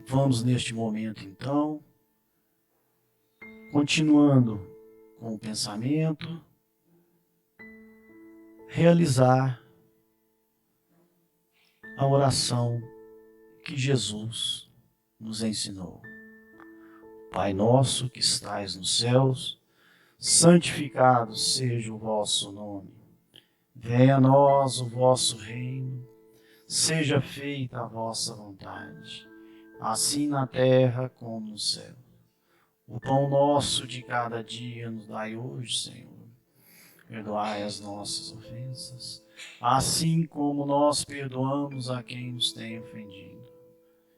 Vamos neste momento, então, continuando com o pensamento, realizar a oração que Jesus nos ensinou. Pai nosso que estais nos céus, santificado seja o vosso nome. Venha a nós o vosso reino, seja feita a vossa vontade, assim na terra como no céu. O pão nosso de cada dia nos dai hoje, Senhor. Perdoai as nossas ofensas, assim como nós perdoamos a quem nos tem ofendido.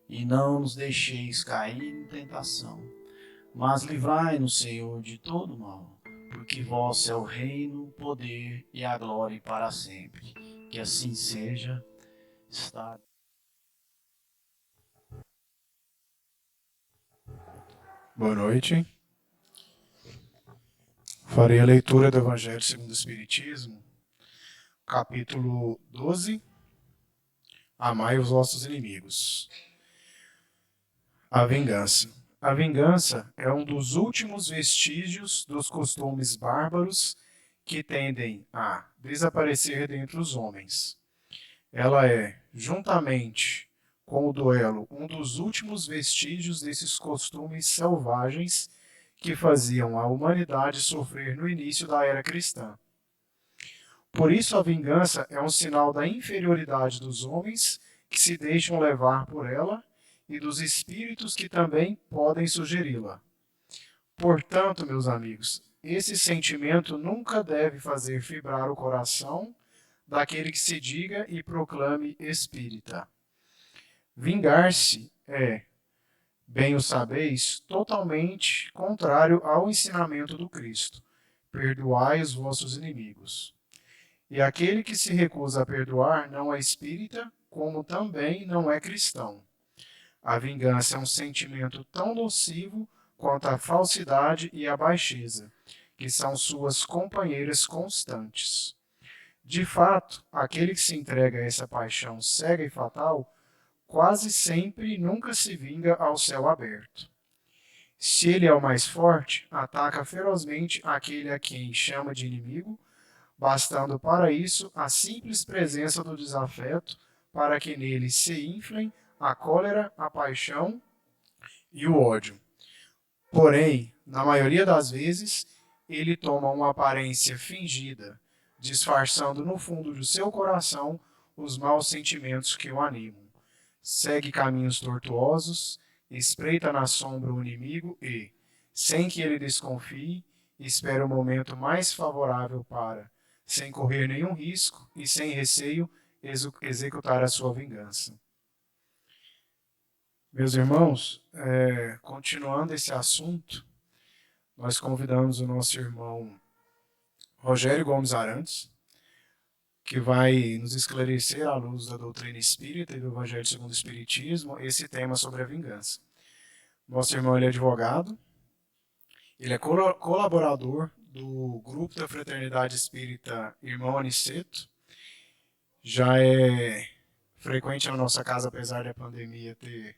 E não nos deixeis cair em tentação, mas livrai-nos, Senhor, de todo mal, porque vosso é o reino, o poder e a glória para sempre. Que assim seja. Está. Boa noite. Farei a leitura do Evangelho segundo o Espiritismo, capítulo 12. Amai os vossos inimigos. A vingança. A vingança é um dos últimos vestígios dos costumes bárbaros que tendem a desaparecer dentre os homens. Ela é, juntamente com o duelo, um dos últimos vestígios desses costumes selvagens que faziam a humanidade sofrer no início da era cristã. Por isso, a vingança é um sinal da inferioridade dos homens que se deixam levar por ela e dos espíritos que também podem sugeri-la. Portanto, meus amigos, esse sentimento nunca deve fazer vibrar o coração daquele que se diga e proclame espírita. Vingar-se é, bem o sabeis, totalmente contrário ao ensinamento do Cristo. Perdoai os vossos inimigos. E aquele que se recusa a perdoar não é espírita, como também não é cristão. A vingança é um sentimento tão nocivo quanto a falsidade e a baixeza, que são suas companheiras constantes. De fato, aquele que se entrega a essa paixão cega e fatal, quase sempre nunca se vinga ao céu aberto. Se ele é o mais forte, ataca ferozmente aquele a quem chama de inimigo, bastando para isso a simples presença do desafeto, para que nele se inflem a cólera, a paixão e o ódio. Porém, na maioria das vezes, ele toma uma aparência fingida, disfarçando no fundo do seu coração os maus sentimentos que o animam. Segue caminhos tortuosos, espreita na sombra o inimigo e, sem que ele desconfie, espera o momento mais favorável para, sem correr nenhum risco e sem receio, executar a sua vingança. Meus irmãos, continuando esse assunto, nós convidamos o nosso irmão Rogério Gomes Arantes, que vai nos esclarecer, à luz da doutrina espírita e do Evangelho segundo o Espiritismo, esse tema sobre a vingança. Nosso irmão ele é advogado, ele é colaborador do grupo da Fraternidade Espírita Irmão Aniceto, já é frequente na nossa casa, apesar da pandemia ter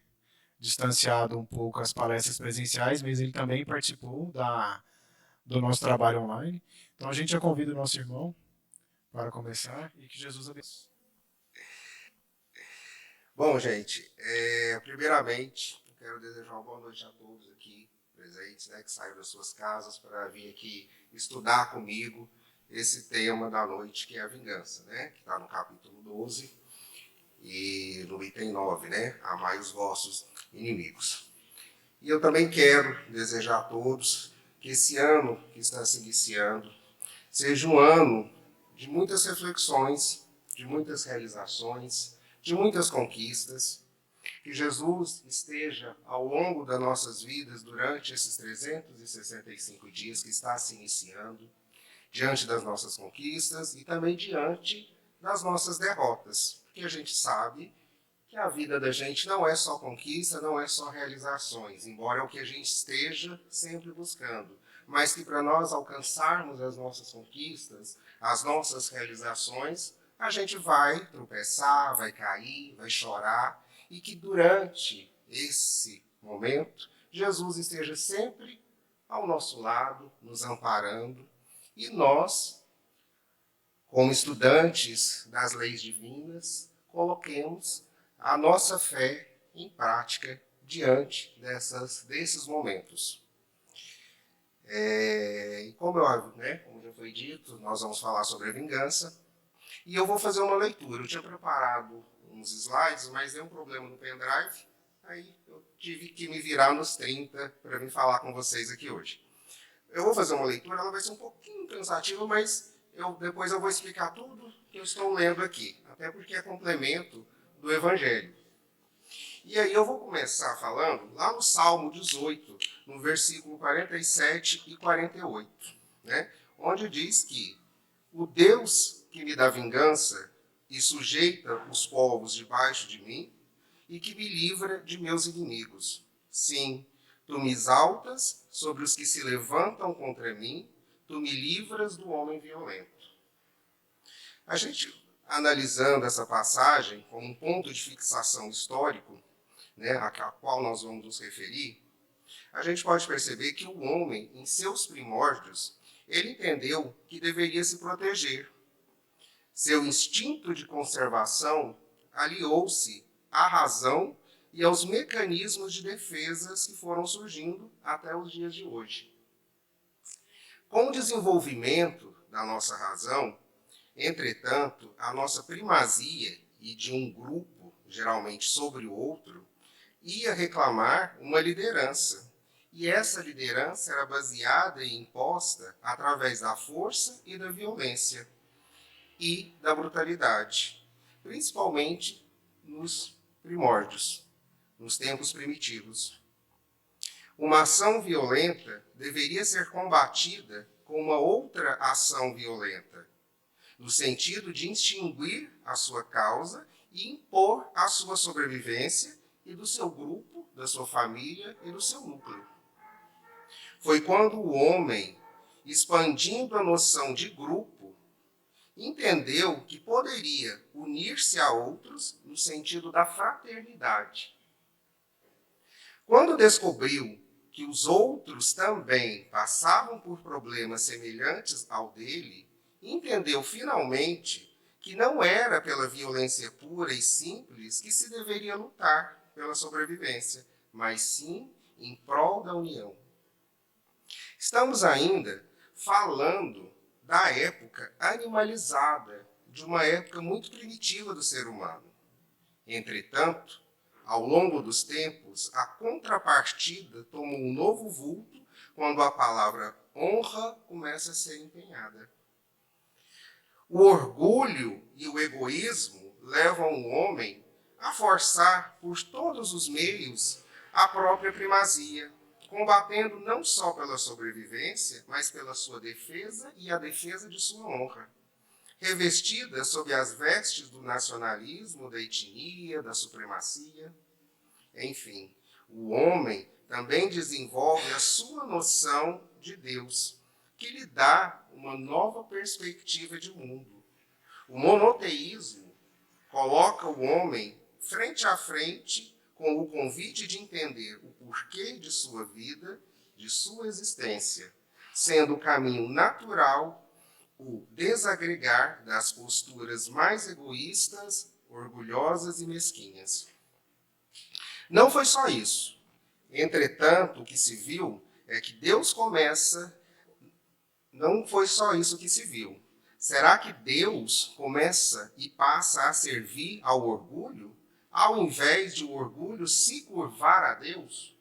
distanciado um pouco as palestras presenciais, mas ele também participou do nosso trabalho online. Então a gente já convida o nosso irmão para começar e que Jesus abençoe. Bom, gente, primeiramente, eu quero desejar uma boa noite a todos aqui presentes, né, que saíram das suas casas para vir aqui estudar comigo esse tema da noite, que é a vingança, né, que está no capítulo 12 e no item 9, né, amai os vossos inimigos. E eu também quero desejar a todos que esse ano que está se iniciando seja um ano de muitas reflexões, de muitas realizações, de muitas conquistas, que Jesus esteja ao longo das nossas vidas, durante esses 365 dias que está se iniciando, diante das nossas conquistas e também diante das nossas derrotas, porque a gente sabe que a vida da gente não é só conquista, não é só realizações, embora é o que a gente esteja sempre buscando, mas que para nós alcançarmos as nossas conquistas, as nossas realizações, a gente vai tropeçar, vai cair, vai chorar, e que durante esse momento, Jesus esteja sempre ao nosso lado, nos amparando, e nós, como estudantes das leis divinas, coloquemos a nossa fé em prática diante desses momentos. E como já foi dito, nós vamos falar sobre a vingança, e eu vou fazer uma leitura. Eu tinha preparado uns slides, mas deu um problema no pendrive, aí eu tive que me virar nos 30 para vir falar com vocês aqui hoje. Eu vou fazer uma leitura, ela vai ser um pouquinho cansativa, mas depois eu vou explicar tudo que eu estou lendo aqui, até porque é complemento do Evangelho. E aí eu vou começar falando lá no Salmo 18, no versículo 47 e 48, né? Onde diz que o Deus que me dá vingança e sujeita os povos debaixo de mim e que me livra de meus inimigos. Sim, tu me exaltas sobre os que se levantam contra mim, tu me livras do homem violento. A gente, analisando essa passagem como um ponto de fixação histórico, né, a qual nós vamos nos referir, a gente pode perceber que o homem, em seus primórdios, ele entendeu que deveria se proteger. Seu instinto de conservação aliou-se à razão e aos mecanismos de defesas que foram surgindo até os dias de hoje. Com o desenvolvimento da nossa razão, entretanto, a nossa primazia e de um grupo, geralmente sobre o outro, ia reclamar uma liderança. E essa liderança era baseada e imposta através da força e da violência e da brutalidade, principalmente nos primórdios, nos tempos primitivos. Uma ação violenta deveria ser combatida com uma outra ação violenta, no sentido de extinguir a sua causa e impor a sua sobrevivência e do seu grupo, da sua família e do seu núcleo. Foi quando o homem, expandindo a noção de grupo, entendeu que poderia unir-se a outros no sentido da fraternidade. Quando descobriu que os outros também passavam por problemas semelhantes ao dele, entendeu finalmente que não era pela violência pura e simples que se deveria lutar pela sobrevivência, mas sim em prol da união. Estamos ainda falando da época animalizada, de uma época muito primitiva do ser humano. Entretanto, ao longo dos tempos, a contrapartida tomou um novo vulto quando a palavra honra começa a ser empenhada. O orgulho e o egoísmo levam o homem a forçar por todos os meios a própria primazia, combatendo não só pela sobrevivência, mas pela sua defesa e a defesa de sua honra, revestida sob as vestes do nacionalismo, da etnia, da supremacia. Enfim, o homem também desenvolve a sua noção de Deus, que lhe dá uma nova perspectiva de mundo. O monoteísmo coloca o homem frente a frente com o convite de entender o porquê de sua vida, de sua existência, sendo o caminho natural o desagregar das posturas mais egoístas, orgulhosas e mesquinhas. Não foi só isso. Entretanto, o que se viu é que Deus começa... Não foi só isso que se viu. Será que Deus começa e passa a servir ao orgulho, ao invés de o orgulho se curvar a Deus?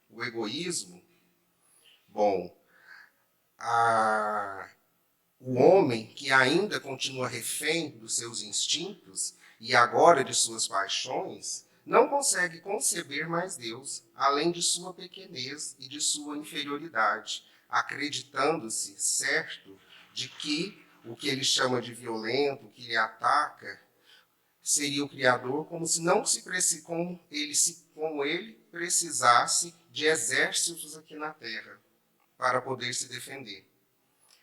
O egoísmo? Bom, o homem que ainda continua refém dos seus instintos e agora de suas paixões, não consegue conceber mais Deus, além de sua pequenez e de sua inferioridade, acreditando-se certo de que o que ele chama de violento, o que lhe ataca, seria o Criador, como ele precisasse de exércitos aqui na Terra para poder se defender.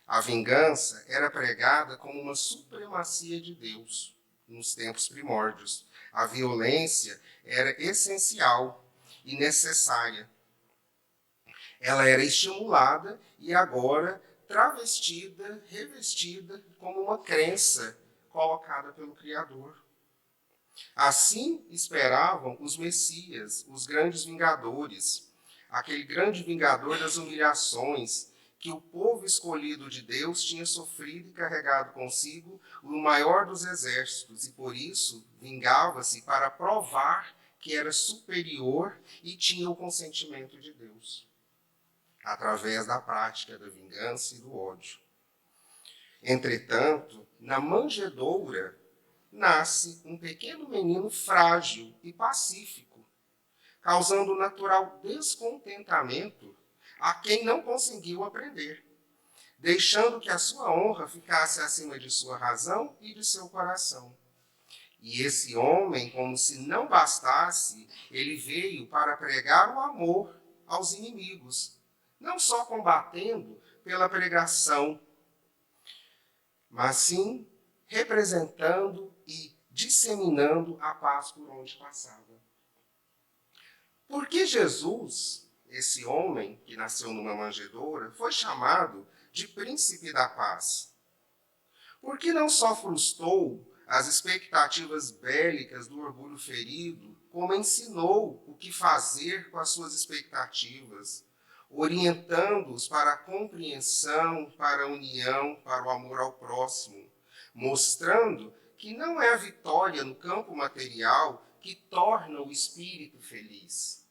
A vingança era pregada como uma supremacia de Deus nos tempos primórdios. A violência era essencial e necessária. Ela era estimulada e agora travestida, revestida como uma crença colocada pelo Criador. Assim esperavam os Messias, os grandes vingadores, aquele grande vingador das humilhações que o povo escolhido de Deus tinha sofrido e carregado consigo o maior dos exércitos, e por isso vingava-se para provar que era superior e tinha o consentimento de Deus, através da prática da vingança e do ódio. Entretanto, na manjedoura, nasce um pequeno menino frágil e pacífico, causando natural descontentamento a quem não conseguiu aprender, deixando que a sua honra ficasse acima de sua razão e de seu coração. E esse homem, como se não bastasse, ele veio para pregar o amor aos inimigos, não só combatendo pela pregação, mas sim representando e disseminando a paz por onde passava. Por que Jesus, esse homem que nasceu numa manjedoura, foi chamado de príncipe da paz? Porque não só frustrou as expectativas bélicas do orgulho ferido, como ensinou o que fazer com as suas expectativas, orientando-os para a compreensão, para a união, para o amor ao próximo, mostrando que não é a vitória no campo material que torna o espírito feliz,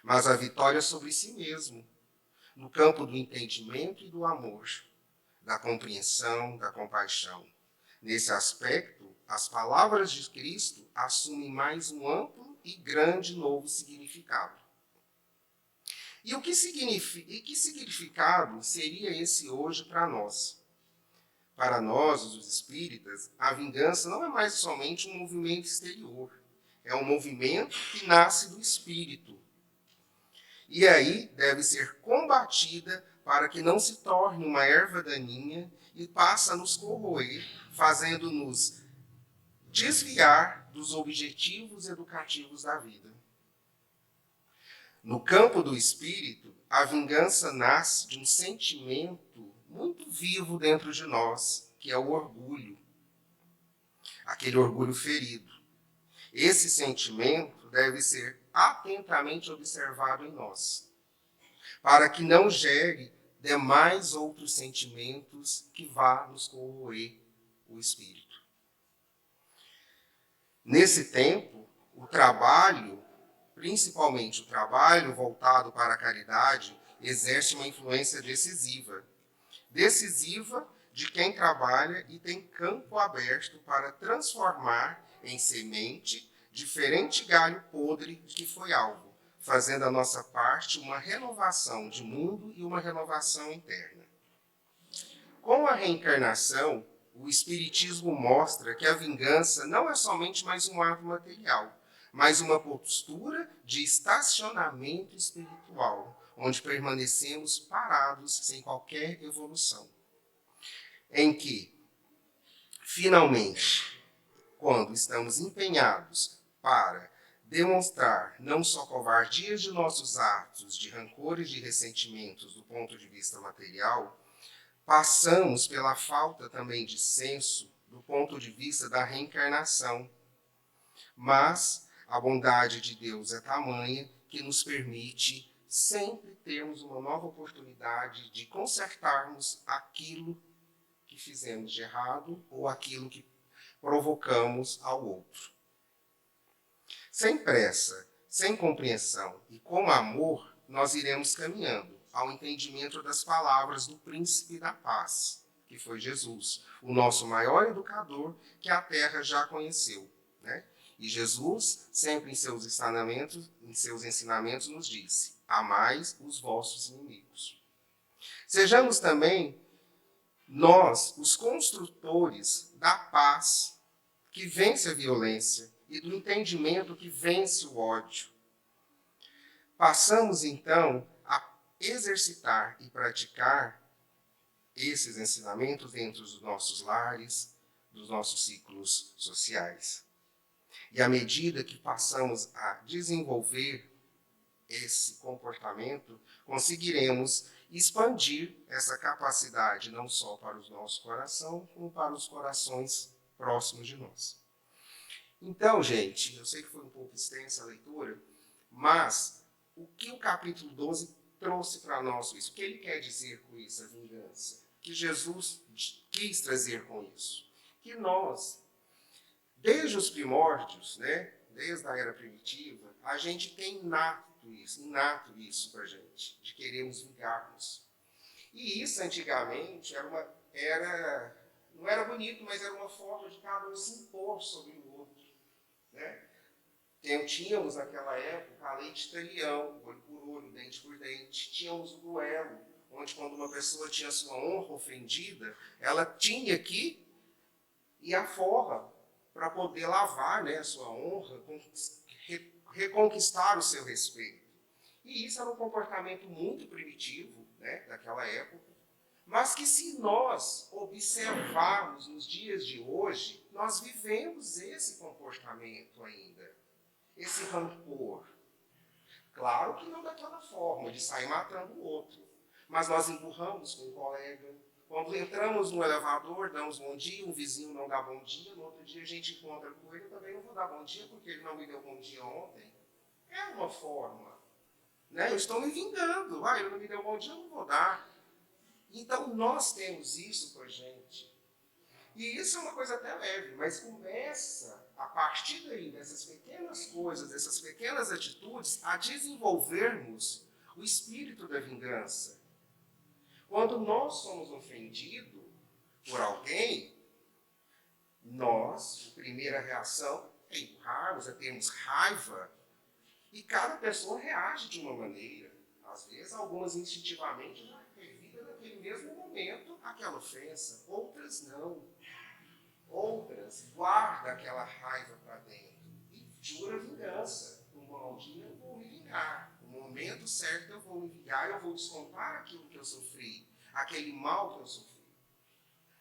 mas a vitória sobre si mesmo, no campo do entendimento e do amor, da compreensão, da compaixão. Nesse aspecto, as palavras de Cristo assumem mais um amplo e grande novo significado. E que significado seria esse hoje para nós? Para nós, os espíritas, a vingança não é mais somente um movimento exterior. É um movimento que nasce do espírito. E aí deve ser combatida para que não se torne uma erva daninha e passe a nos corroer, fazendo-nos desviar dos objetivos educativos da vida. No campo do espírito, a vingança nasce de um sentimento muito vivo dentro de nós, que é o orgulho, aquele orgulho ferido. Esse sentimento deve ser atentamente observado em nós, para que não gere demais outros sentimentos que vá nos corroer o espírito. Nesse tempo, o trabalho, principalmente o trabalho voltado para a caridade, exerce uma influência decisiva de quem trabalha e tem campo aberto para transformar em semente diferente galho podre que foi alvo, fazendo a nossa parte uma renovação de mundo e uma renovação interna. Com a reencarnação, o Espiritismo mostra que a vingança não é somente mais um ato material, mas uma postura de estacionamento espiritual, onde permanecemos parados sem qualquer evolução. Em que, finalmente, quando estamos empenhados para demonstrar não só covardia de nossos atos, de rancor e de ressentimentos do ponto de vista material, passamos pela falta também de senso do ponto de vista da reencarnação. Mas a bondade de Deus é tamanha que nos permite sempre termos uma nova oportunidade de consertarmos aquilo que fizemos de errado ou aquilo que provocamos ao outro. Sem pressa, sem compreensão e com amor, nós iremos caminhando ao entendimento das palavras do Príncipe da Paz, que foi Jesus, o nosso maior educador que a Terra já conheceu, né? E Jesus, sempre em seus ensinamentos, nos disse: amais os vossos inimigos. Sejamos também nós os construtores da paz que vence a violência e do entendimento que vence o ódio. Passamos, então, a exercitar e praticar esses ensinamentos dentro dos nossos lares, dos nossos ciclos sociais. E à medida que passamos a desenvolver esse comportamento, conseguiremos expandir essa capacidade não só para o nosso coração, como para os corações próximos de nós. Então, gente, eu sei que foi um pouco extensa a leitura, mas o que o capítulo 12 trouxe para nós isso? O que ele quer dizer com isso, a vingança? Que Jesus quis trazer com isso? Que nós, desde os primórdios, né, desde a era primitiva, a gente tem inato isso para a gente, de queremos vingar-nos. E isso, antigamente, não era bonito, mas era uma forma de cada um se impor sobre o outro. Né? Tínhamos, naquela época, a lei de talião, olho por olho, dente por dente. Tínhamos o duelo, onde quando uma pessoa tinha sua honra ofendida, ela tinha que ir à forra para poder lavar, né, a sua honra, reconquistar o seu respeito. E isso era um comportamento muito primitivo, né, daquela época, mas que se nós observarmos nos dias de hoje, nós vivemos esse comportamento ainda, esse rancor. Claro que não daquela forma, de sair matando o outro, mas nós emburramos com um colega. Quando entramos no elevador, damos bom dia, um vizinho não dá bom dia, no outro dia a gente encontra com ele, eu também não vou dar bom dia porque ele não me deu bom dia ontem. É uma forma. Né? Eu estou me vingando. Ele não me deu bom dia, eu não vou dar. Então, nós temos isso com a gente. E isso é uma coisa até leve, mas começa, a partir daí, dessas pequenas coisas, dessas pequenas atitudes, a desenvolvermos o espírito da vingança. Quando nós somos ofendidos por alguém, nós, a primeira reação é empurrarmos, é termos raiva, e cada pessoa reage de uma maneira. Às vezes, algumas instintivamente já evitam naquele mesmo momento aquela ofensa, outras não. Outras guardam aquela raiva para dentro e jura vingança. Um mau dia eu vou me vingar. No momento certo eu vou me vingar, eu vou descontar aquilo que eu sofri, aquele mal que eu sofri.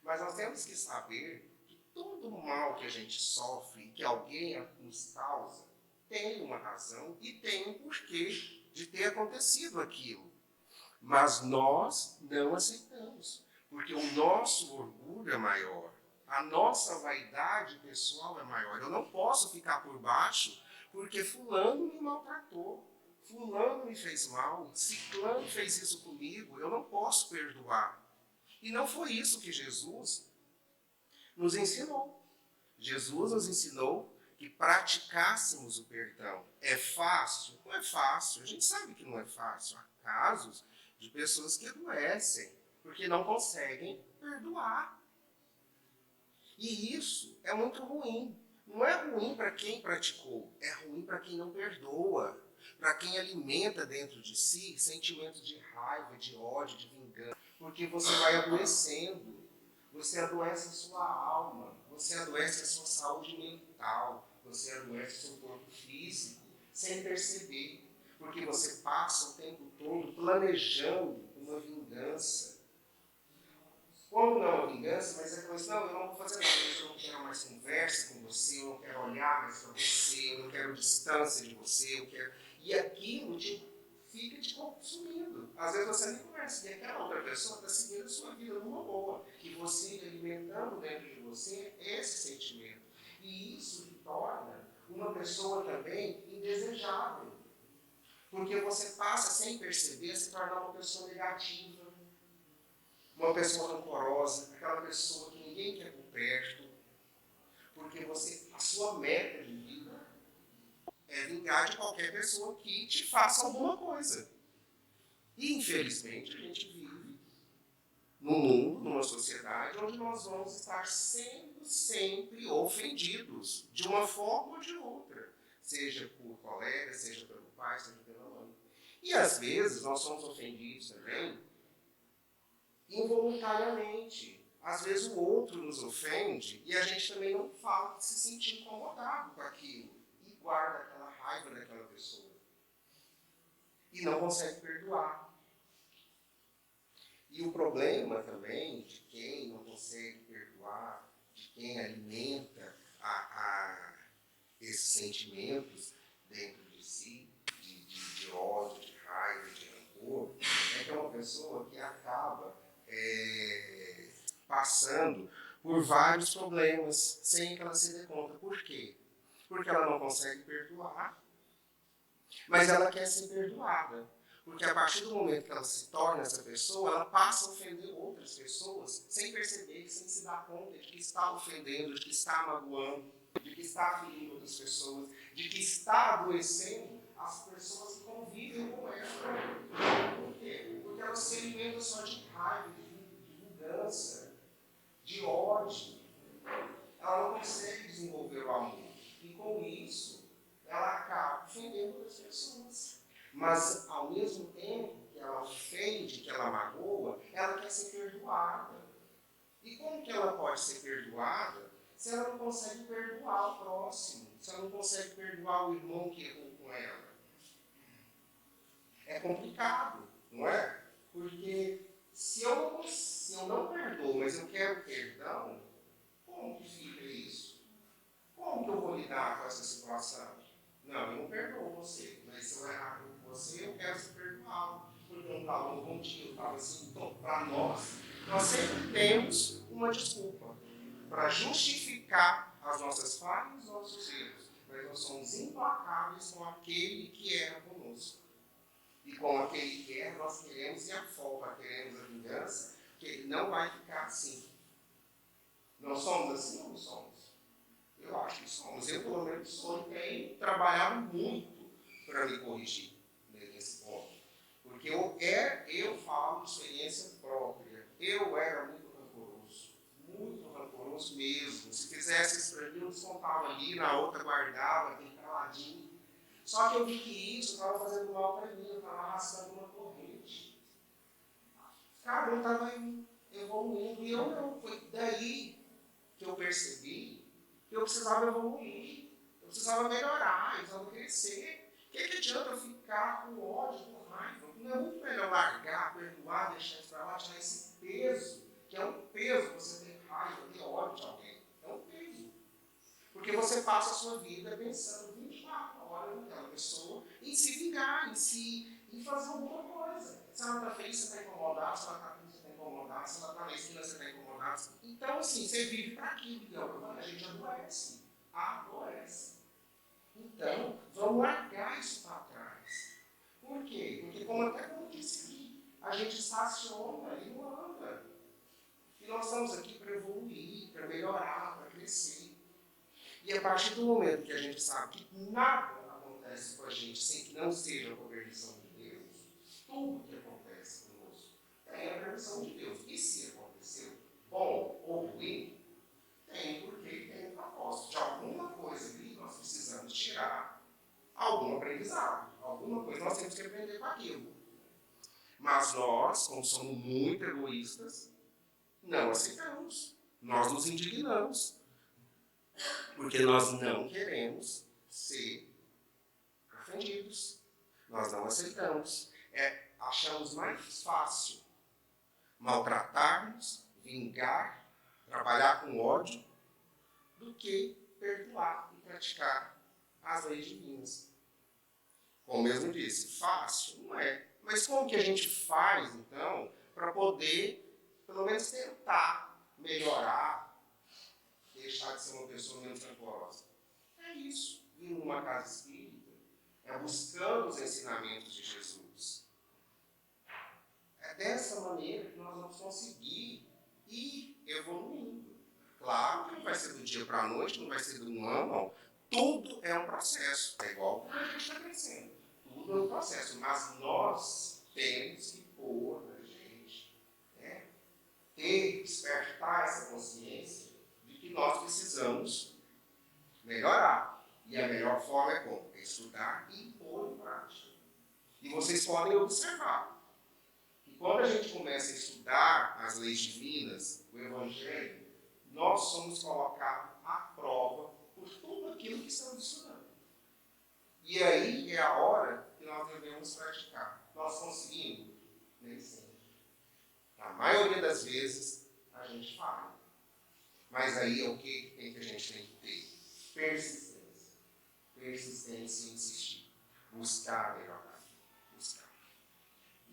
Mas nós temos que saber que todo mal que a gente sofre, que alguém nos causa, tem uma razão e tem um porquê de ter acontecido aquilo. Mas nós não aceitamos, porque o nosso orgulho é maior, a nossa vaidade pessoal é maior. Eu não posso ficar por baixo porque fulano me maltratou, fulano me fez mal, ciclano fez isso comigo, eu não posso perdoar. E não foi isso que Jesus nos ensinou. Jesus nos ensinou que praticássemos o perdão. É fácil? Não é fácil. A gente sabe que não é fácil. Há casos de pessoas que adoecem porque não conseguem perdoar. E isso é muito ruim. Não é ruim para quem praticou, é ruim para quem não perdoa, para quem alimenta dentro de si sentimentos de raiva, de ódio, de vingança, porque você vai adoecendo. Você adoece a sua alma, você adoece a sua saúde mental, você adoece o seu corpo físico, sem perceber, porque você passa o tempo todo planejando uma vingança. Como não uma vingança, mas é coisa, não, eu não vou fazer nada, eu não quero mais conversa com você, eu não quero olhar mais para você, eu não quero distância de você, eu quero... E aquilo fica te consumindo. Às vezes você nem conhece, e aquela outra pessoa está seguindo a sua vida numa boa, e você alimentando dentro de você esse sentimento. E isso te torna uma pessoa também indesejável, porque você passa sem perceber a se tornar uma pessoa negativa, uma pessoa rancorosa, aquela pessoa que ninguém quer por perto, porque a sua meta de vida é vingar de qualquer pessoa que te faça alguma coisa. E, infelizmente, a gente vive num mundo, numa sociedade, onde nós vamos estar sendo sempre ofendidos, de uma forma ou de outra, seja por colega, seja pelo pai, seja pela mãe. E, às vezes, nós somos ofendidos também involuntariamente. Às vezes o outro nos ofende e a gente também não fala de se sentir incomodado com aquilo e guarda aquela raiva daquela pessoa e não consegue perdoar. E o problema também de quem não consegue perdoar, de quem alimenta esses sentimentos dentro de si, de ódio, de raiva, de rancor, é que é uma pessoa que acaba passando por vários problemas sem que ela se dê conta. Por quê? Porque ela não consegue perdoar, mas ela quer ser perdoada. Porque a partir do momento que ela se torna essa pessoa, ela passa a ofender outras pessoas sem perceber, sem se dar conta de que está ofendendo, de que está magoando, de que está ferindo outras pessoas, de que está adoecendo as pessoas que convivem com ela. Por quê? Porque ela se alimenta só de raiva, de vingança, de ódio. Ela não consegue desenvolver o amor. E com isso, ela acaba ofendendo outras pessoas. Mas, ao mesmo tempo que ela ofende, que ela magoa, ela quer ser perdoada. E como que ela pode ser perdoada se ela não consegue perdoar o próximo? Se ela não consegue perdoar o irmão que errou com ela? É complicado, não é? Porque se eu não perdoo, mas eu quero perdão, como que fica isso? Como que eu vou lidar com essa situação? Não, eu não perdoo você, mas se eu errar com você, eu quero ser perdoado. Porque eu estava no bom dia, eu estava assim, então, para nós sempre temos uma desculpa para justificar as nossas falhas e os nossos erros. Mas nós somos implacáveis com aquele que erra conosco. E com aquele que erra, nós queremos ir à folga, queremos a vingança, que ele não vai ficar assim. Não somos assim ou não somos? Eu acho que somos. Eu, pelo menos, sou e tenho trabalhado muito para me corrigir nesse ponto. Porque eu falo de experiência própria. Eu era muito rancoroso mesmo. Se fizesse isso para mim, eu descontava ali, na outra guardava, aquele caladinho. Só que eu vi que isso estava fazendo mal para mim, eu estava arrastando uma corrente. Cara, eu estava evoluindo e eu não. Foi daí que eu percebi que eu precisava evoluir, eu precisava melhorar, eu precisava crescer. O que adianta eu ficar com ódio, com raiva? Não é muito melhor largar, perdoar, deixar isso para lá, tirar esse peso, que é um peso você ter raiva, ter ódio de alguém. É um peso. Porque você passa a sua vida pensando 24 horas naquela pessoa, em se vingar, em fazer alguma coisa. Se ela está feliz, você está incomodado, se ela está triste, você está incomodado, se ela está na esquina, você está incomodado. Então, assim, você vive para aquilo, então, a gente adoece. Adoece. Então, vamos largar isso para trás. Por quê? Porque, como eu disse aqui, a gente estaciona e não anda. E nós estamos aqui para evoluir, para melhorar, para crescer. E a partir do momento que a gente sabe que nada acontece com a gente sem que não seja com a permissão de Deus, tudo que acontece conosco tem a permissão de Deus. E se aconteceu, bom ou ruim, tem porque tem um propósito. De alguma coisa ali nós precisamos tirar algum aprendizado. Alguma coisa nós temos que aprender com aquilo. Mas nós, como somos muito egoístas, não aceitamos. Nós nos indignamos. Porque nós não queremos ser ofendidos. Nós não aceitamos. Achamos mais fácil maltratar-nos, vingar, trabalhar com ódio, do que perdoar e praticar as leis divinas. Como mesmo disse, fácil? Não é. Mas como que a gente faz, então, para poder, pelo menos, tentar melhorar, deixar de ser uma pessoa menos rancorosa? É isso. Ir numa casa espírita é buscando os ensinamentos de Jesus. É dessa maneira que nós vamos conseguir ir evoluindo. Claro que não vai ser do dia para a noite, não vai ser do ano, não. Tudo é um processo. É igual como a gente está crescendo. Tudo é um processo. Mas nós temos que pôr na gente, né? Despertar essa consciência de que nós precisamos melhorar. E a melhor forma é como? É estudar e pôr em prática. E vocês podem observar que quando a gente começa a estudar as leis divinas, o Evangelho, nós somos colocados à prova por tudo aquilo que estamos estudando. E aí é a hora que nós devemos praticar. Nós conseguimos? Nem sempre. Na maioria das vezes, a gente falha. Mas aí é o que a gente tem que ter? Persistência. se insistir. Buscar melhorar. Buscar.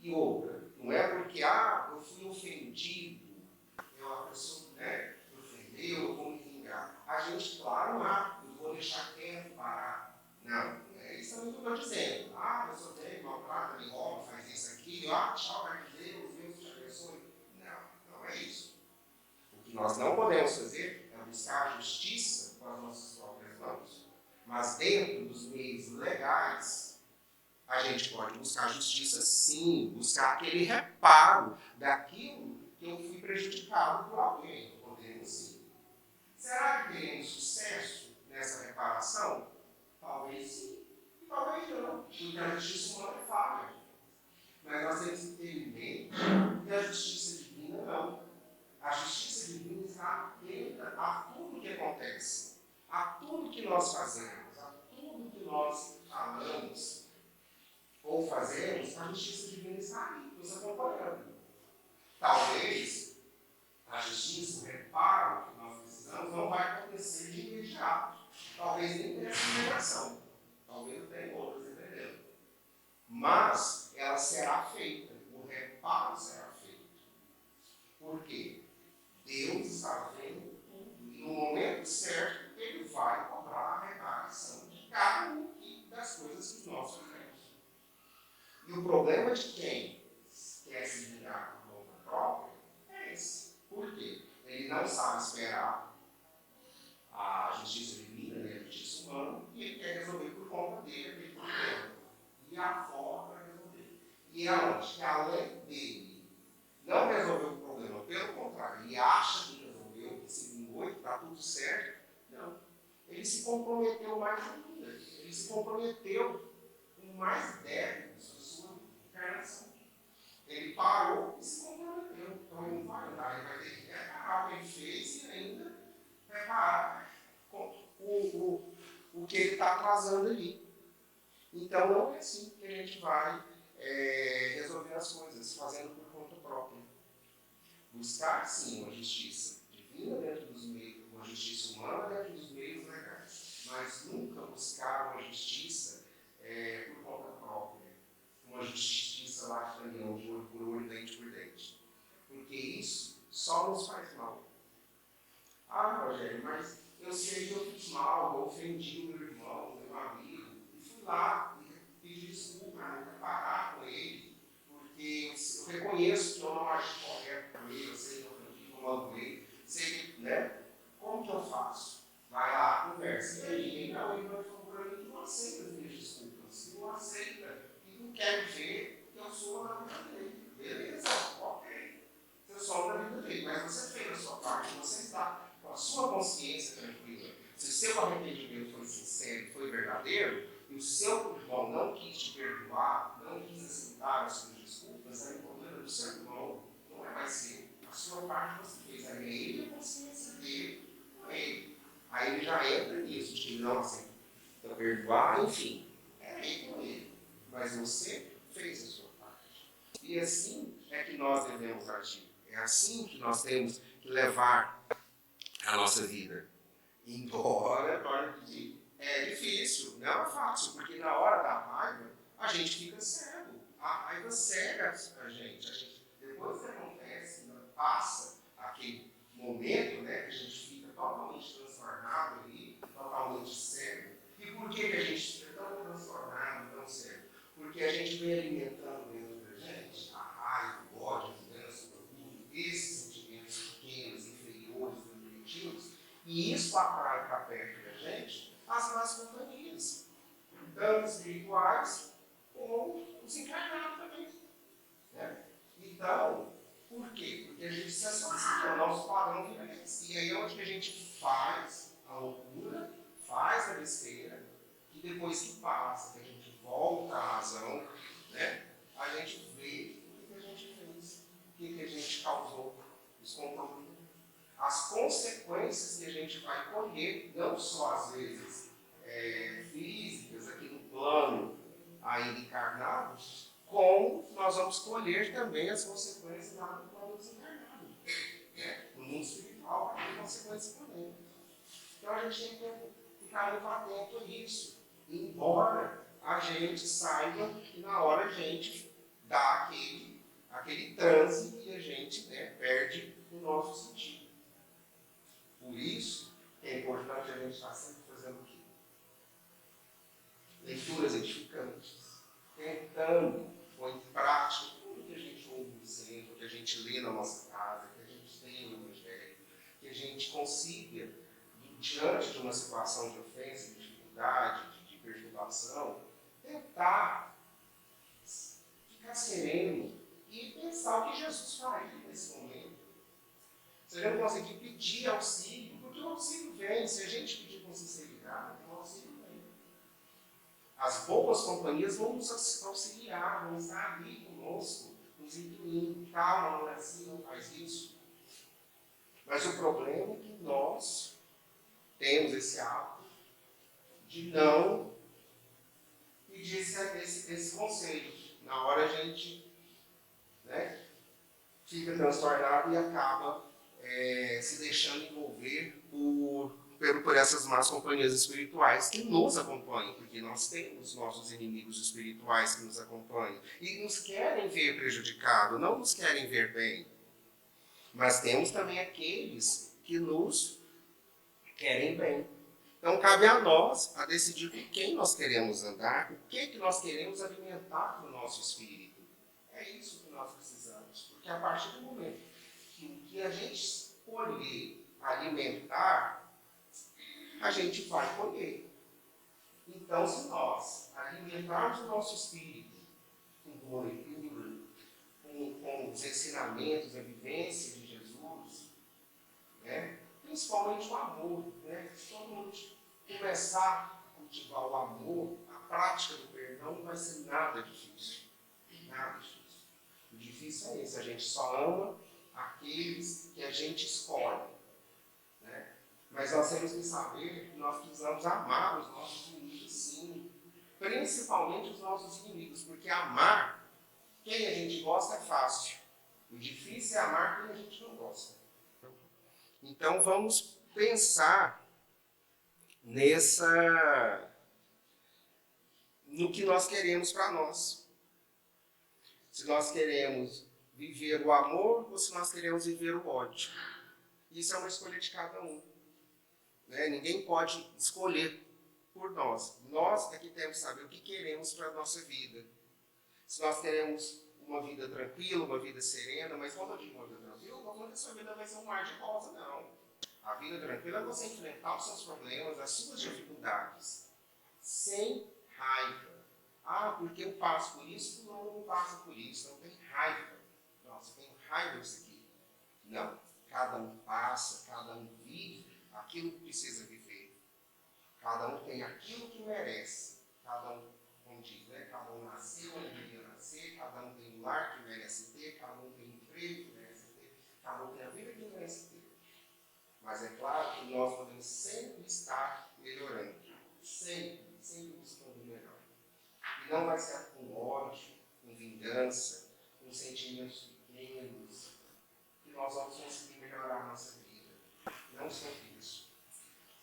E outra, não é porque, eu fui ofendido, a pessoa, né, me ofendeu, eu vou me vingar. A gente, claro, eu vou deixar quieto, parar. Não, é isso também que eu estou dizendo. A pessoa tem, maltrata, me rouba, faz isso aqui, tchau, vai de Deus te abençoe. Não, não é isso. O que nós não podemos fazer é buscar a justiça com as nossas próprias mãos. Mas dentro dos meios legais, a gente pode buscar justiça sim, buscar aquele reparo daquilo que eu fui prejudicado por alguém. Podemos sim. Será que teremos sucesso nessa reparação? Talvez sim, e talvez não, porque a justiça humana é falha. Mas nós temos que ter em mente que a justiça divina não. A justiça divina está atenta a tudo que acontece, a tudo que nós fazemos, a tudo que nós falamos ou fazemos, a justiça divina está ali, nos acompanhando. Talvez a justiça, o reparo que nós precisamos, não vai acontecer de imediato. Talvez nem tenha essa negação. Talvez não tenha outras, entendeu? Mas ela será feita. O reparo será feito. Por quê? Deus está vendo tudo. E no momento certo, Ele vai cobrar a reparação de cada uma das coisas que nós fazemos. E o problema de quem quer se vingar por conta própria é esse. Por quê? Ele não sabe esperar a justiça divina, né, a justiça humana, e ele quer resolver por conta dele aquele problema. E a forma para resolver. E é onde que além dele não resolveu o problema, pelo contrário, ele acha que resolveu, que se vingou, que está tudo certo. Não. Ele se comprometeu mais ainda. Ele se comprometeu com mais débitos da sua encarnação. Ele parou e se comprometeu. Então ele não vai andar, ele vai ter que reparar o que ele fez e ainda reparar o que ele está atrasando ali. Então não é assim que a gente vai resolver as coisas, fazendo por conta própria. Buscar, sim, uma justiça divina dentro dos meios, uma justiça humana dentro dos meios legais, mas nunca buscar uma justiça por conta própria, uma justiça lacaniana, de olho por olho, dente por dente. Porque isso só nos faz mal. Rogério, mas eu sei que eu fiz mal, eu ofendi o meu irmão, meu amigo, e fui lá e pedi desculpa, não parar com ele, porque eu reconheço que eu não agi correto com ele, eu sei que eu ofendi, que eu magoei, sei que, né? Como que eu faço? Vai lá, conversa. E aí, não, ele vai falar para mim que não aceita as minhas desculpas, que não aceita, que não quer ver que eu sou na vida dele. Beleza, ok. Você sou na vida dele, mas você fez a sua parte, você está com a sua consciência tranquila. Se o seu arrependimento foi sincero, foi verdadeiro, e o seu irmão não quis te perdoar, não quis aceitar as suas desculpas, aí o problema do seu irmão não é mais seu. A sua parte você fez. Aí é ele a consciência dele, não é ele. Aí ele já entra nisso, de que não aceita perdoar, enfim. É ele com ele. Mas você fez a sua parte. E assim é que nós devemos agir. É assim que nós temos que levar a nossa vida. Embora, é difícil, não é fácil, porque na hora da raiva a gente fica cego. A raiva cega a gente. Depois que acontece, passa aquele momento, né, que a gente fica totalmente transformado ali, totalmente cego. E por que a gente fica tão transformado, tão cego? Porque a gente vem alimentando dentro da gente a raiva, o ódio, a vingança, o orgulho, esses sentimentos pequenos, inferiores, primitivos, e isso atrai para perto da gente as más companhias, tanto espirituais como os encarnados também. Né? Então, por quê? Porque a gente se associa, o nosso padrão fica esse. E aí é onde a gente faz a loucura, faz a besteira, e depois que passa, que a gente volta à razão, né? A gente vê o que a gente fez, o que a gente causou, os compromissos. As consequências que a gente vai colher, não só às vezes físicas, aqui no plano ainda encarnado, como nós vamos colher também as consequências lá no plano desencarnado. Né? No mundo espiritual vai ter consequências também. Então a gente tem que ficar muito atento a isso. embora a gente saiba que na hora a gente dá aquele transe e a gente, né, perde o nosso sentido. Por isso, é importante a gente estar sempre fazendo o quê? Leituras edificantes, tentando pôr em prática tudo que a gente ouve no centro, que a gente lê na nossa casa, que a gente tem no Evangelho, que a gente consiga, diante de uma situação de ofensa, de dificuldade, de perturbação, tentar ficar sereno e pensar o que Jesus faria nesse momento. Se a gente conseguir pedir auxílio, porque o auxílio vem, se a gente pedir com sinceridade, o auxílio vem. As boas companhias vão nos auxiliar, vão estar ali conosco, nos intuindo. Calma, não é assim, não faz isso. Mas o problema é que nós temos esse hábito de não pedir esse conselho. Na hora a gente, né, fica transtornado e acaba se deixando envolver por essas más companhias espirituais que nos acompanham, porque nós temos nossos inimigos espirituais que nos acompanham e nos querem ver prejudicado, não nos querem ver bem. Mas temos também aqueles que nos querem bem. Então cabe a nós a decidir com quem nós queremos andar, o que nós queremos alimentar no nosso espírito. É isso que nós precisamos, porque a partir do momento que a gente escolher alimentar, a gente vai colher. Então, se nós alimentarmos o nosso espírito com leitura, com os ensinamentos, a vivência de Jesus, né, principalmente o amor, né, se todo mundo começar a cultivar o amor, a prática do perdão não vai ser nada difícil. Nada difícil. O difícil é esse, a gente só ama aqueles que a gente escolhe. Né? Mas nós temos que saber que nós precisamos amar os nossos inimigos, sim. Principalmente os nossos inimigos, porque amar quem a gente gosta é fácil. O difícil é amar quem a gente não gosta. Então vamos pensar no que nós queremos para nós. Se nós queremos viver o amor ou se nós queremos viver o ódio. Isso é uma escolha de cada um. Né? Ninguém pode escolher por nós. Nós é que temos que saber o que queremos para a nossa vida. Se nós queremos uma vida tranquila, uma vida serena, mas quando eu digo uma vida tranquila, não falando que a sua vida vai ser um mar de rosa, não. A vida tranquila é você enfrentar os seus problemas, as suas dificuldades, sem raiva. Ah, porque eu passo por isso, não passa por isso, não tem raiva. Nossa, eu tenho raiva disso aqui. Não, cada um passa, cada um vive aquilo que precisa viver. Cada um tem aquilo que merece. Cada um, como diz, né? Cada um nasceu onde deveria nascer, cada um tem um lar que merece ter, cada um tem um emprego que merece ter, cada um tem a vida que merece ter. Mas é claro que nós podemos sempre estar melhorando. Sempre buscando o melhor. E não vai ser com ódio, com vingança, com sentimentos pequenos, que nós vamos conseguir melhorar a nossa vida. Não sempre isso.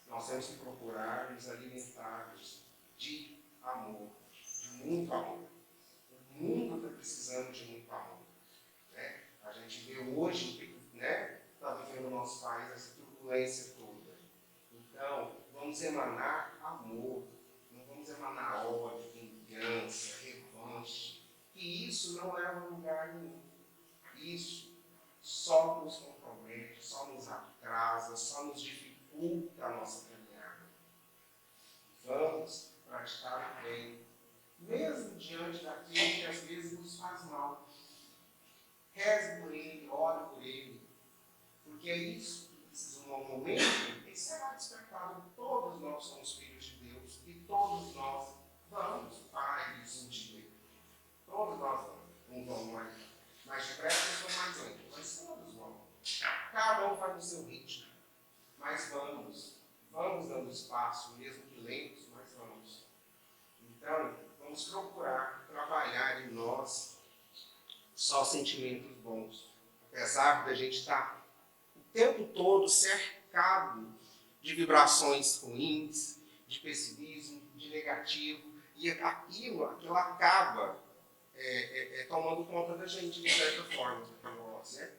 Nós temos que procurar nos alimentarmos de amor, de muito amor. O mundo está precisando de muito amor. Né? A gente vê hoje, né, está vivendo no nosso país essa turbulência toda. Então, vamos emanar amor, não vamos emanar ódio, vingança, revanche. E isso não leva a lugar nenhum. Isso só nos compromete, só nos atrasa, só nos dificulta a nossa caminhada. Vamos praticar o bem, mesmo diante daquilo que às vezes nos faz mal. Reze por ele, ore por ele, porque é isso que precisa de um momento que será despertado. Todos nós somos filhos de Deus e todos nós vamos para isso um dia. Todos nós vamos. Não vamos mais depressa, ou mais lento, mas todos vão. Cada um vai no seu ritmo, mas vamos dando espaço, mesmo que lentos, mas vamos. Então, vamos procurar trabalhar em nós só sentimentos bons. Apesar de a gente estar o tempo todo cercado de vibrações ruins, de pessimismo, de negatividade. negativo, e aquilo acaba tomando conta da gente, de certa forma. Né?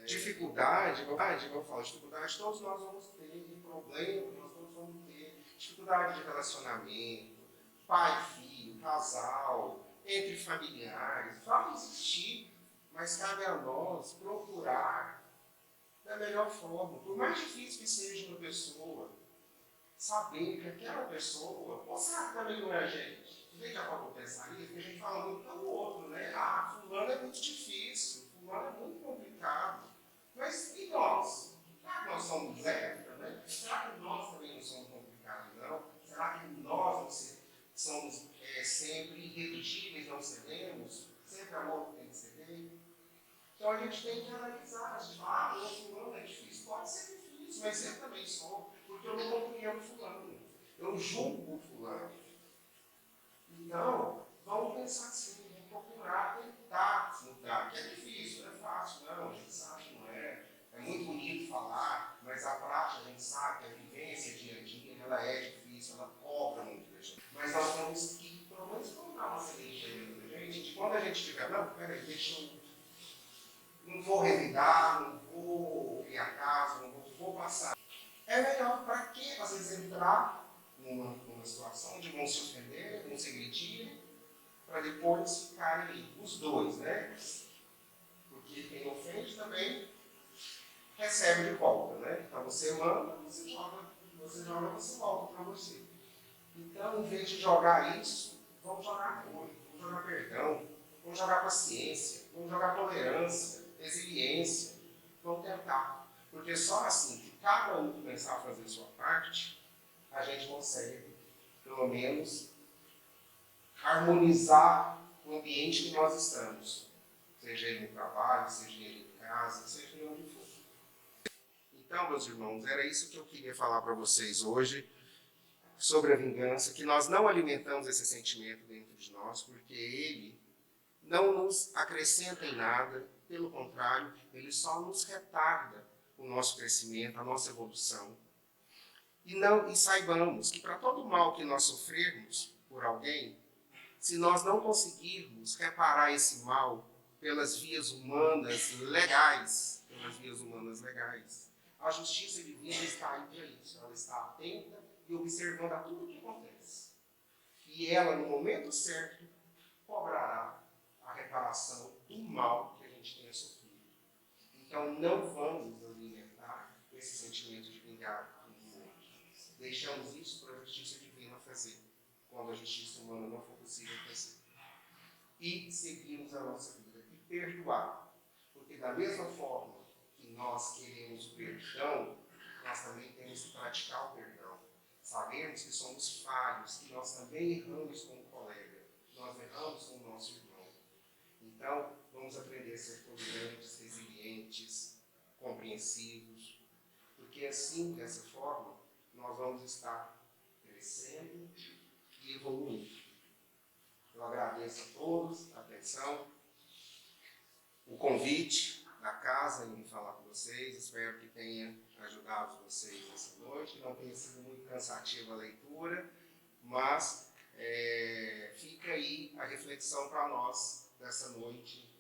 Dificuldade, como eu falo, dificuldade todos nós vamos ter, problemas nós todos vamos ter, dificuldade de relacionamento, pai, filho, casal, entre familiares, vai existir, mas cabe a nós procurar da melhor forma, por mais difícil que seja uma pessoa, saber que aquela pessoa, ou será que também não é a gente? Você já pode pensar nisso? Porque a gente fala muito do outro, né? Ah, fulano é muito difícil, fulano é muito complicado. Mas e nós? Será que nós somos Zé também? Será que nós também não somos complicados, não? Será que nós não somos sempre irredutíveis, não cedemos? Sempre amor que tem que ceder? Então a gente tem que analisar, a gente fala, o fulano é difícil, pode ser difícil, mas eu também sou, porque eu não compreendo fulano, eu julgo o fulano. Então, vamos pensar assim, vamos procurar tentar mudar, que é difícil, não é fácil, não, a gente sabe que não é. É muito bonito falar, mas a prática a gente sabe que a vivência dia a dia, ela é difícil, ela cobra muito da gente. Mas nós temos que, pelo menos, colocar uma sementinha dentro da gente, de quando a gente tiver, não, peraí, deixa eu. Não vou revidar, não vou criar casa, não vou passar. É melhor para que, às vezes, entrar numa situação onde vão se ofender, vão se agredir, para depois ficarem os dois, né? Porque quem ofende também recebe de volta, né? Então você manda, você joga, você volta para você. Então, em vez de jogar isso, vamos jogar amor, vamos jogar perdão, vamos jogar paciência, vamos jogar tolerância, resiliência, vamos tentar. Porque só assim, que cada um começar a fazer a sua parte, a gente consegue, pelo menos, harmonizar o ambiente que nós estamos. Seja ele no trabalho, seja ele em casa, seja ele onde for. Então, meus irmãos, era isso que eu queria falar para vocês hoje, sobre a vingança, que nós não alimentamos esse sentimento dentro de nós, porque ele não nos acrescenta em nada, pelo contrário, ele só nos retarda o nosso crescimento, a nossa evolução. E saibamos que para todo mal que nós sofrermos por alguém, se nós não conseguirmos reparar esse mal pelas vias humanas legais, a justiça divina está aí para isso. Ela está atenta e observando a tudo o que acontece. E ela, no momento certo, cobrará a reparação do mal que a gente tenha sofrido. Então, não vamos alimentar esse sentimento de vingar um outro. Deixamos isso para a justiça divina fazer, quando a justiça humana não for possível fazer. E seguirmos a nossa vida e perdoar. Porque da mesma forma que nós queremos o perdão, nós também temos que praticar o perdão. Sabemos que somos falhos, que nós também erramos com o colega, nós erramos com o nosso irmão. Então, vamos aprender a ser tolerantes, resilientes, compreensivos, porque assim, dessa forma, nós vamos estar crescendo e evoluindo. Eu agradeço a todos a atenção, o convite da casa em falar com vocês. Espero que tenha ajudado vocês essa noite. Não tenha sido muito cansativa a leitura, mas fica aí a reflexão para nós dessa noite,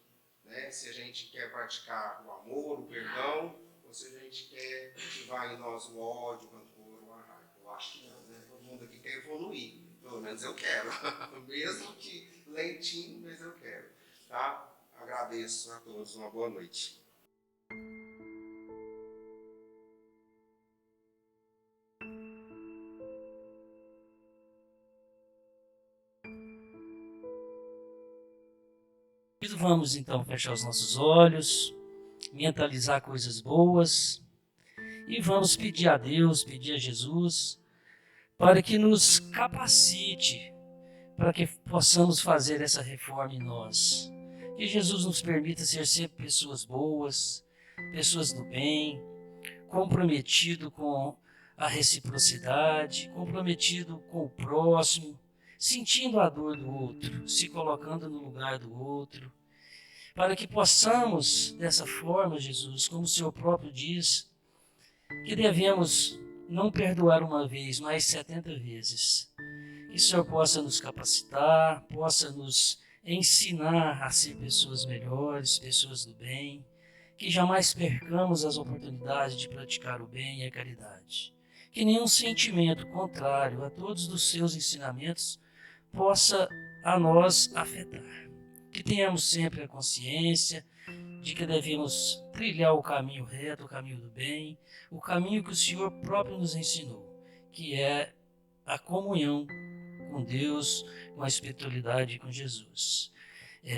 né? Se a gente quer praticar o amor, o perdão, ou se a gente quer ativar em nós o ódio, o rancor, o arraio. Eu acho que não, né? Todo mundo aqui quer evoluir. Pelo menos eu quero. Mesmo que lentinho, mas eu quero. Tá? Agradeço a todos. Uma boa noite. Vamos então fechar os nossos olhos, mentalizar coisas boas e vamos pedir a Deus, pedir a Jesus para que nos capacite, para que possamos fazer essa reforma em nós. Que Jesus nos permita ser sempre pessoas boas, pessoas do bem, comprometido com a reciprocidade, comprometido com o próximo, sentindo a dor do outro, se colocando no lugar do outro, para que possamos, dessa forma, Jesus, como o Senhor próprio diz, que devemos não perdoar uma vez, mas 70 vezes. Que o Senhor possa nos capacitar, possa nos ensinar a ser pessoas melhores, pessoas do bem, que jamais percamos as oportunidades de praticar o bem e a caridade. Que nenhum sentimento contrário a todos os seus ensinamentos possa a nós afetar. Que tenhamos sempre a consciência de que devemos trilhar o caminho reto, o caminho do bem, o caminho que o Senhor próprio nos ensinou, que é a comunhão com Deus, com a espiritualidade e com Jesus.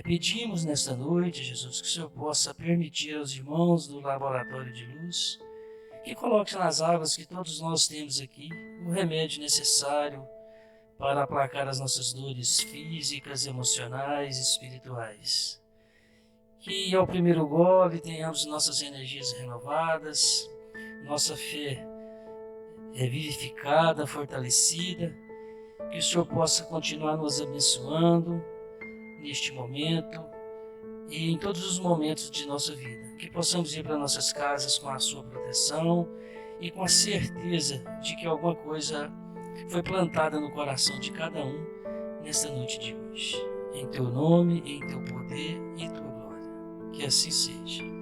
Pedimos nesta noite, Jesus, que o Senhor possa permitir aos irmãos do Laboratório de Luz que coloque nas águas que todos nós temos aqui o remédio necessário para aplacar as nossas dores físicas, emocionais e espirituais. Que ao primeiro gole tenhamos nossas energias renovadas, nossa fé vivificada, fortalecida, que o Senhor possa continuar nos abençoando neste momento e em todos os momentos de nossa vida. Que possamos ir para nossas casas com a sua proteção e com a certeza de que alguma coisa foi plantada no coração de cada um nesta noite de hoje. Em teu nome, em teu poder e tua glória. Que assim seja.